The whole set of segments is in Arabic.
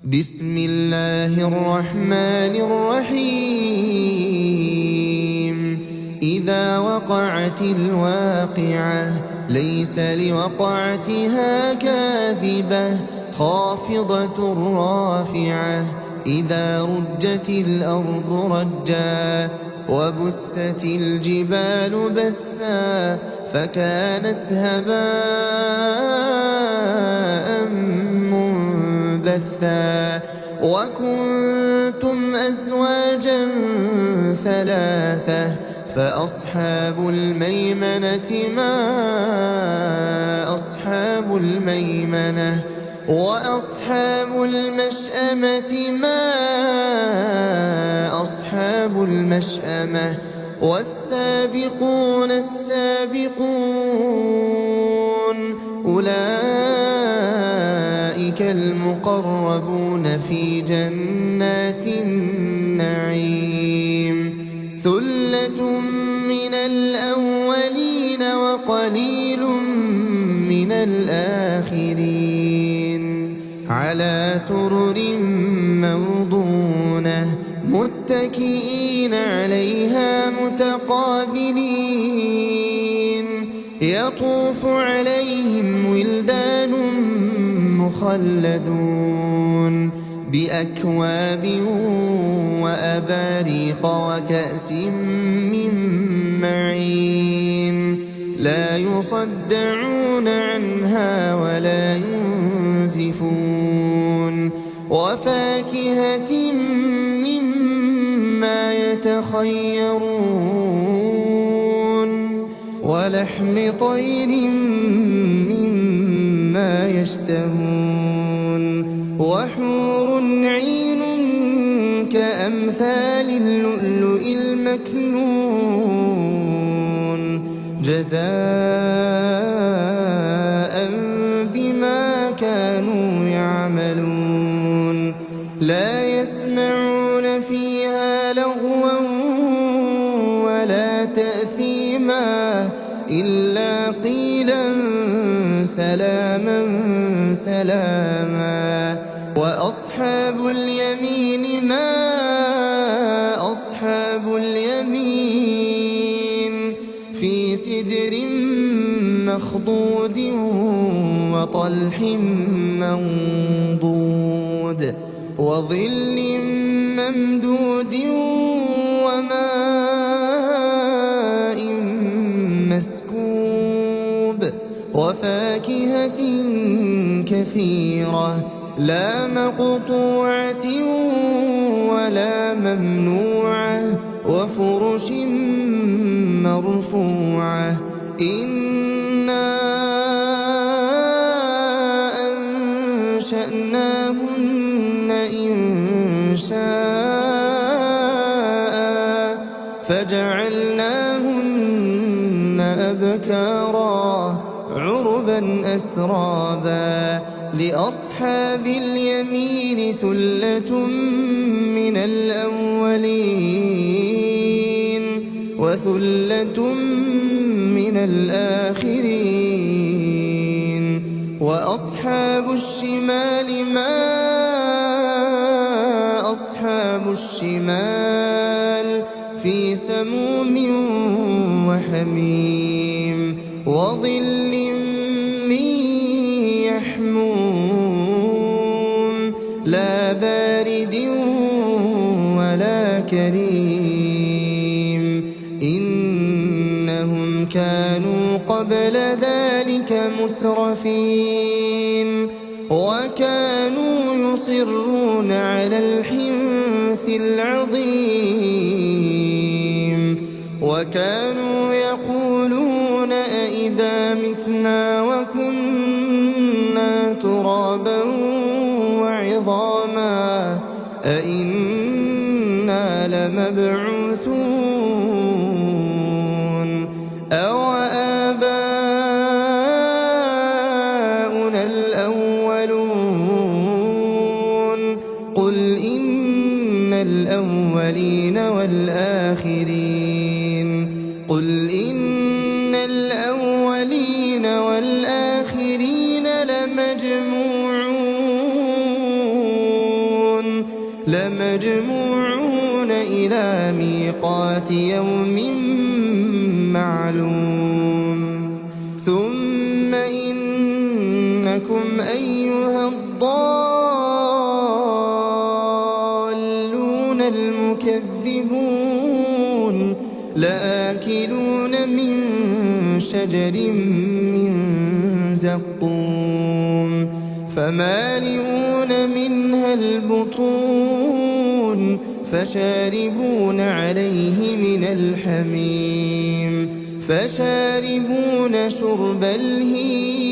بسم الله الرحمن الرحيم إذا وقعت الواقعة ليس لوقعتها كاذبة خافضة رافعة إذا رجت الأرض رجا وبست الجبال بسا فكانت هباء منبثا وكنتم أزواجا ثلاثة فأصحاب الميمنة ما أصحاب الميمنة وأصحاب المشأمة ما أصحاب المشأمة والسابقون السابقون أولئك المقربون في جنات النعيم ثلة من الأولين وقليل من الآخرين على سرر موضونة متكئين عليها متقابلين يطوف عليهم ولدان مخلدون بأكواب وأباريق وكأس من معين لا يصدعون عنها ولا ينزفون وفاكهة مما يتخيرون ولحم طير مما يشتهون وحور عين كأمثال اللؤلؤ المكنون جزاء بما كانوا يعملون لا يسمعون فيها لغوا ولا تأثيما إلا قيلا سلاما سلاما وأصحاب اليمين ما أصحاب اليمين في سدر مخضود وطلح منضود وظل ممدود وماء مسكوب وفاكهة كثيرة لا مقطوعة ولا ممنوعة وفرش مرفوعة إنا أنشأناهن إنشاء فجعلناهن أبكارا عربا أترابا لأصحاب اليمين ثلة من الأولين وثلة من الآخرين وأصحاب الشمال ما أصحاب الشمال في سموم وحميم وظل من يحموم لا بارد ولا كريم إنهم كانوا قبل ذلك مترفين وكانوا يصرون على الحنث العظيم وكانوا يقولون أئذا متنا وكنا ترابا وعظاما أئنا لمبعوثون أو آباؤنا الأولون قل إن الأولين والآخرين قل إن الأولين والآخرين لمجموعون لمجموعون إلى ميقات يوم معلوم ثم إنكم أيها الضالون المكذبون لآكلون من شجر من زقوم فمالئون منها البطون فشاربون عليه من الحميم فشاربون شرب الهيم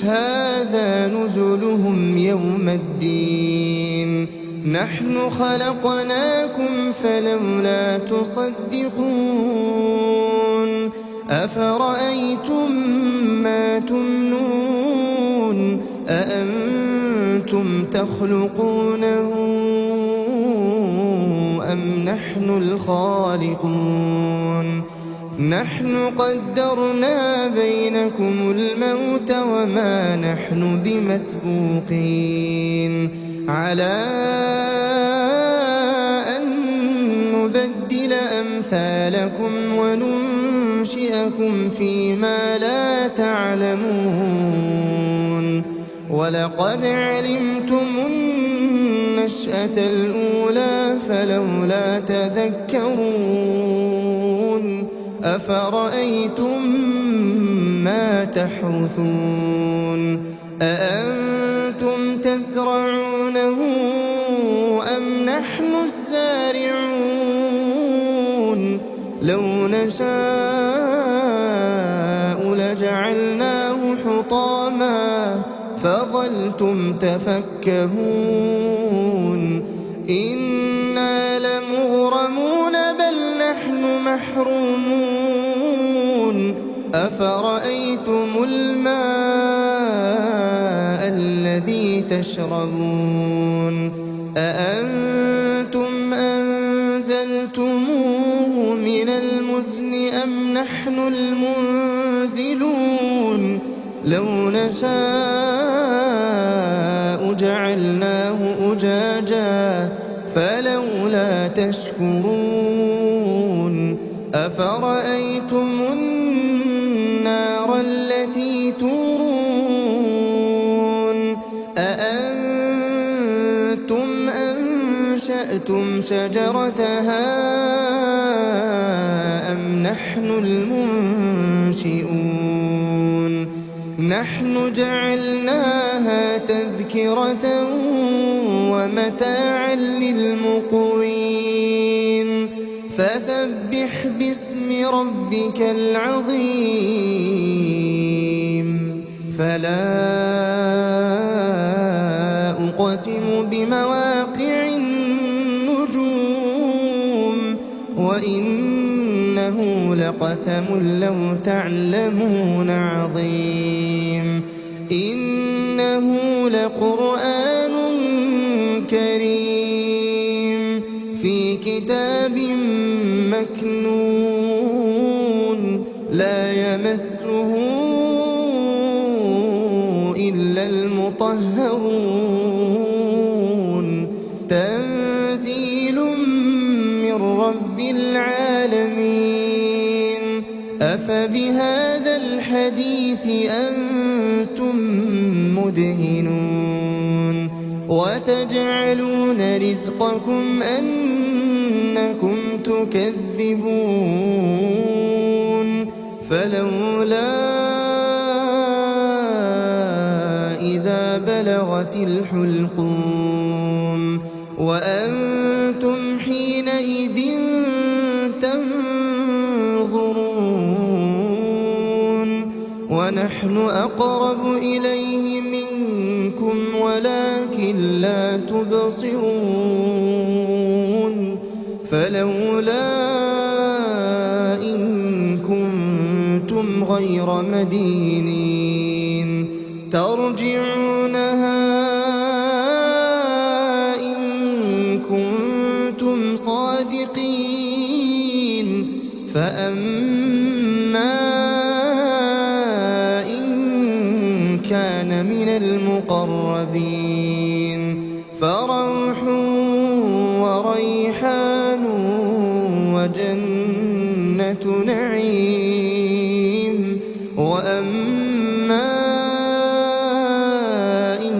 هذا نزلهم يوم الدين نحن خلقناكم فلولا تصدقون أفرأيتم ما تمنون أأنتم تخلقونه أم نحن الخالقون نحن قدرنا بينكم الموت وما نحن بمسبوقين على أن نبدل أمثالكم وننشئكم فيما لا تعلمون ولقد علمتم النشأة الأولى فلولا تذكرون أفرأيتم ما تحرثون أأنتم تزرعونه أم نحن الزارعون لو نشاء لجعلناه حطاما فظلتم تفكهون إنا لمغرمون بل نحن محرومون أفرأيتم الماء الذي تشربون أأنتم أنزلتموه من المزن أم نحن المنزلون لو نشاء جعلناه أجاجا فلولا تشكرون أفرأيتم النار التي تورون أأنتم أنشأتم شجرتها أم نحن المنشئون نحن جعلناها تذكرة ومتاعا للمقوين فسبح باسم ربك العظيم فلا أقسم بمواقع النجوم وإنه لقسم لو تعلمون عظيم إنه لقرآن كريم في كتاب مكنون لا يمسه إلا المطهرون تنزيل من رب العالمين أفبهذا الحديث أنتم مدهنون وتجعلون رزقكم أنكم تكذبون فلولا إذا بلغت الحلقوم وأنتم حينئذ تنظرون ونحن أقرب إليه منكم ولكن لا تبصرون فلولا إن كنتم غير مدينين ترجعونها إن كنتم صادقين فأما إن كان من المقربين فرجع وجنة نعيم. وأما إن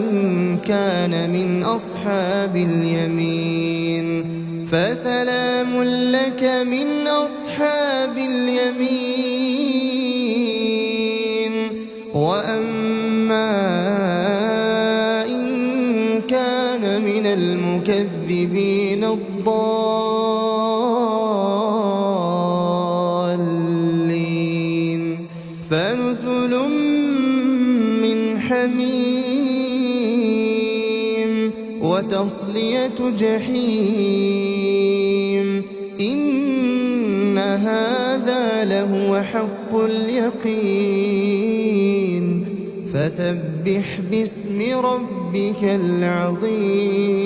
كان من أصحاب اليمين فسلام لك من أصحاب اليمين. وأما إن كان من المكذبين الضالين فنزل من حميم وتصلية جحيم. إن هذا لهو حق اليقين. فسبح باسم ربك العظيم.